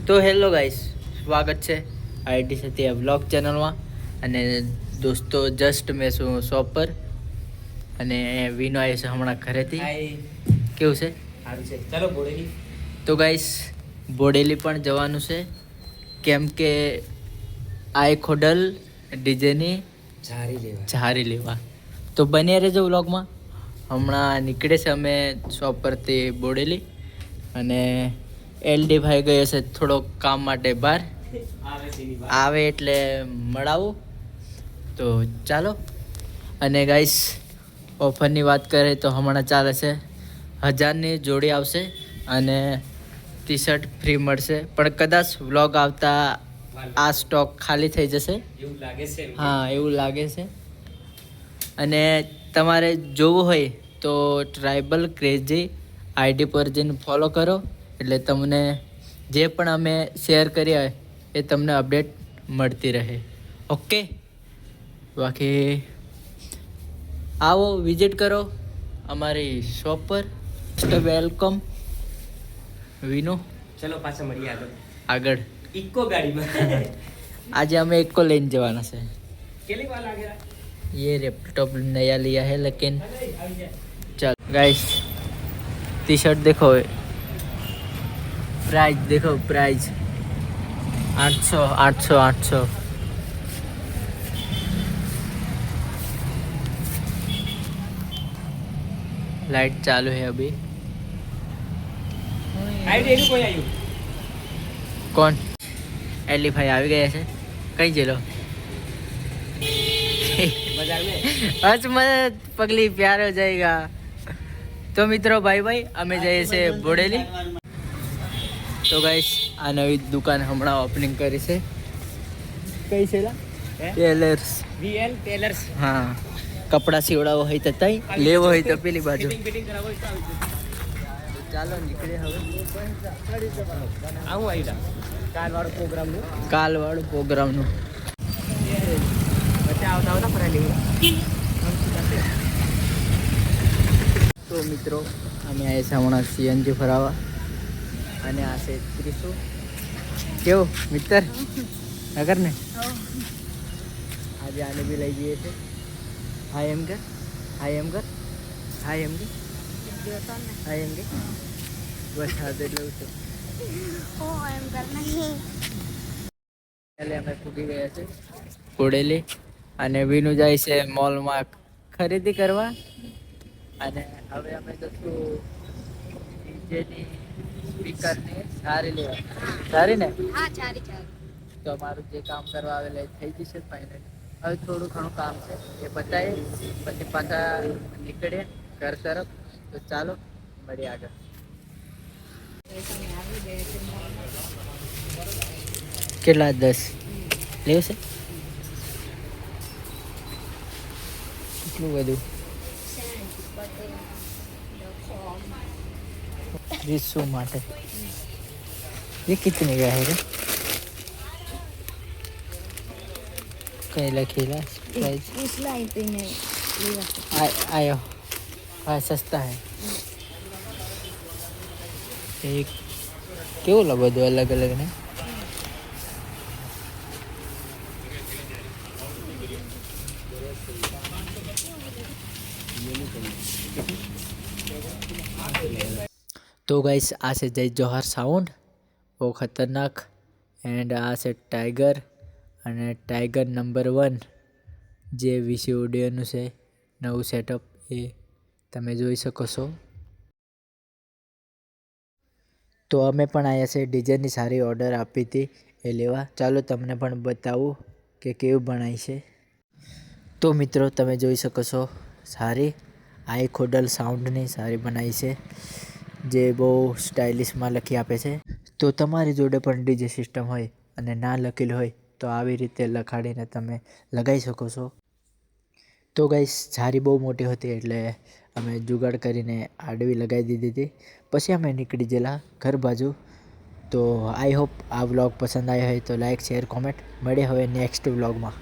તો hello guys, સ્વાગત છે આઈટી સત્યા વ્લોગ ચેનલમાં. અને દોસ્તો જસ્ટ મેં છું શોપ પર અને વિનો આવ્યો છે હમણાં ઘરેથી. કેવું છે? સારું છે. ચાલો બોડેલી. તો ગાઈસ બોડેલી પણ જવાનું છે, કેમ કે આઈ ખોડલ ડીજેની ઝારી લેવા. તો બન્યા રહેજો વ્લોગમાં. હમણાં નીકળે છે અમે શોપ પરથી બોડેલી, અને એલડી ભાઈ ગયો છે થોડોક કામ માટે બહાર. આવે એટલે મળાવું. તો ચાલો. અને ગાઈસ ઓફરની વાત કરીએ તો હમણાં ચાલે છે 1000ની જોડી આવશે અને ટી શર્ટ ફ્રી મળશે, પણ કદાચ વ્લોગ આવતા આ સ્ટોક ખાલી થઈ જશે એવું લાગે છે. હા, એવું લાગે છે. અને તમારે જોવું હોય તો ટ્રાઇબલ ક્રેઝી આઈડી પર જઈને ફોલો કરો, એટલે તમને જે પણ અમે શેર કર્યા એ તમને અપડેટ મળતી રહે. ઓકે, બાકી આવો વિઝિટ કરો અમારી શોપ પર. વેલકમ વિનો. ચલો પાછા મળીએ આગળ ઇકો ગાડીમાં. આજે અમે ઇકો લઈને જવાના છે. કેટલી વાર લાગે? ये लैपटॉप नया लिया है लेकिन चल गाइस, टी शर्ट देखो, प्राइस देखो, प्राइस 800 800 800. लाइट चालू है अभी. કોઈ આવ્યું? कौन? एली भाई आ गए છે. કઈ જેલો બજાર में आज मत पगली प्यार हो जाएगा. તો મિત્રો ભાઈ ભાઈ અમે જઈએ છીએ બોડેલી. તો ગાઈસ આ નવી દુકાન હમણાં ઓપનિંગ કરી છે. કઈ છે લા? ટેલર્સ. VL tailors. હા, કપડા સીવડાવો હોય તો તઈ, લેવો હોય તો પેલી બાજુ. ફિટિંગ કરાવો હોય તો આવી જજો. ચાલો નીકળે હવે. આવું આવી જા કાલવાળો પ્રોગ્રામનું. કાલવાળું પ્રોગ્રામનું. પછી આવતા આવતા ફરાઈ તો મિત્રો અમે આવ્યા છે હમણાં સીએનજી ફરાવા, અને આ છે ત્રીસુ. કેવું મિત્ર નગર ને? આજે આને બી લઈ જઈએ છે. હાય એમ કર, હાય એમ કર, હાય એમ કે, હાય એમ કે. બસ હા તો એટલું છે. એટલે અમે ફૂગી ગયા છે બોડેલી, અને વિનુ જાય છે મોલમાં ખરીદી કરવા. અને હવે અમે જશું ડીજેની સ્પીકરની સારી લેવા. સારી ને? હા, ચારી. તો અમારું જે કામ કરવા આવેલા થઈ જશે ફાઇનલ. હવે થોડું ઘણું કામ છે એ બતાવીએ, પછી પાછા નીકળીએ ઘર તરફ. તો ચાલો મળીએ આગળ. કેટલા 10 લેવું છે? કેટલું બધું? 300 માટે. ये कितने का है रे? कहीं लखेला प्राइस आयो. हाँ, सस्ता है. एक કેવું લા બધું અલગ અલગ ને? તો ગાઈસ આ છે જય જોહાર સાઉન્ડ, બહુ ખતરનાક. એન્ડ આ છે ટાઈગર, અને ટાઈગર નંબર 1 જે વિસી ઓડિયોનું છે નવું સેટઅપ, એ તમે જોઈ શકો છો. તો અમે પણ આવ્યા છે ડીજેની સારી ઓર્ડર આપી હતી એ લેવા. ચાલો તમને પણ બતાવું કે કેવું બનાવી છે. તો મિત્રો તમે જોઈ શકો છો સારી આઈ ખોડલ સાઉન્ડની સારી બનાવી છે, જે બહુ સ્ટાઇલિશમાં લખી આપે છે. તો તમારી જોડે પણ ડીજે સિસ્ટમ હોય અને ના લખેલું હોય તો આવી રીતે લખાડીને તમે લગાવી શકો છો. તો ગાઈસ સારી બહુ મોટી હતી એટલે અમે જુગાડ કરીને આડવી લગાવી દીધી હતી. પછી અમે નીકળી ગયેલા ઘર બાજુ. તો આઈ હોપ આ વ્લોગ પસંદ આવ્યો હોય તો લાઈક, શેર, કોમેન્ટ. મળીએ હવે નેક્સ્ટ વ્લોગમાં.